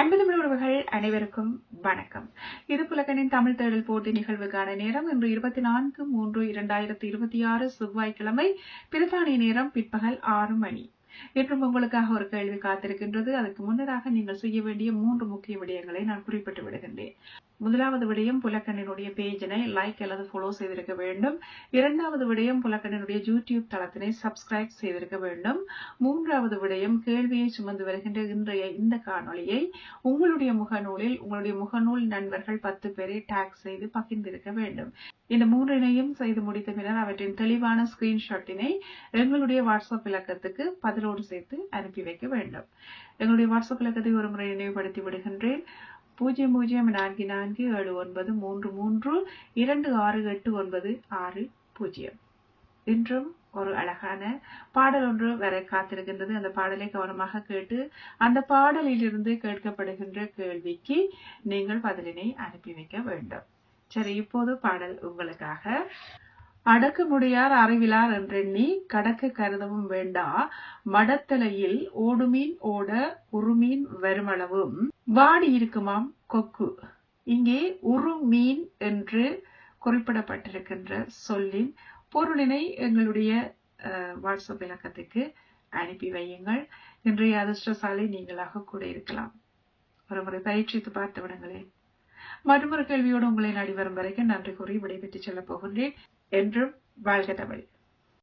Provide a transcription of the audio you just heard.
அன்பு தமிழ் உறவுகள் அனைவருக்கும் வணக்கம். இது புலக்கனின் தமிழ் தேடல் போட்டி நிகழ்வுக்கான நேரம். இன்று 24/3/2026 செவ்வாய்க்கிழமை. பிரித்தானிய நேரம் பிற்பகல் 6 மணி. இன்றும் உங்களுக்காக ஒரு கேள்வி காத்திருக்கின்றது. அதுக்கு முன்னதாக நீங்கள் செய்ய வேண்டிய 3 முக்கிய விடயங்களை நான் குறிப்பிட்டு விடுகின்றேன். முதலாவது விடயம், புலக்கண்ணினுடைய பேஜினை லைக் அல்லது ஃபாலோ செய்திருக்க வேண்டும். இரண்டாவது விடயம், புலக்கண்ணினுடைய யூடியூப் தளத்தினை சப்ஸ்கிரைப் செய்திருக்க வேண்டும். மூன்றாவது விடயம், கேள்வியை சுமந்து வருகின்ற இன்றைய இந்த காணொளியை உங்களுடைய முகநூல் நண்பர்கள் 10 பேரை டாக் செய்து பகிர்ந்திருக்க வேண்டும். இந்த மூன்றினையும் செய்து முடித்த பின்னர் அவற்றின் தெளிவான ஸ்கிரீன்ஷாட்டினை எங்களுடைய வாட்ஸ்அப் இலக்கத்துக்கு பதிலோடு சேர்த்து அனுப்பி வைக்க வேண்டும். எங்களுடைய வாட்ஸ்அப் இலக்கத்தை ஒரு முறை நினைவுபடுத்தி விடுகின்றேன். 004479268960. இன்றும் ஒரு அழகான பாடல் ஒன்று வர காத்திருக்கின்றது. அந்த பாடலை கவனமாக கேட்டு அந்த பாடலிலிருந்து கேட்கப்படுகின்ற கேள்விக்கு நீங்கள் பதிலினை அனுப்பி வைக்க வேண்டும். சரி, இப்போது பாடல் உங்களுக்காக. அடக்க முடியார் அறிவிலார் என்றெண்ணி கடக்க கருதவும் வேண்டா, மடத்தலையில் ஓடுமீன் ஓட உருமீன் வருமளவும் வாடி இருக்குமாம் கொக்கு. இங்கே உருமீன் என்று குறிப்பிடப்பட்டிருக்கின்ற சொல்லின் பொருளினை எங்களுடைய வாட்ஸ்அப் இலக்கத்துக்கு அனுப்பி வையுங்கள். இன்றைய அதிர்ஷ்டசாலை நீங்களாக கூட இருக்கலாம். ஒரு முறை பரீட்சித்து பார்த்து விடுங்களேன். மற்றொரு கேள்வியோடு உங்களை நாடி வரும் வரைக்கும் நன்றி கூறி விடைபெற்று செல்ல போகின்றேன். என்றும் வாழ்க தமிழ்.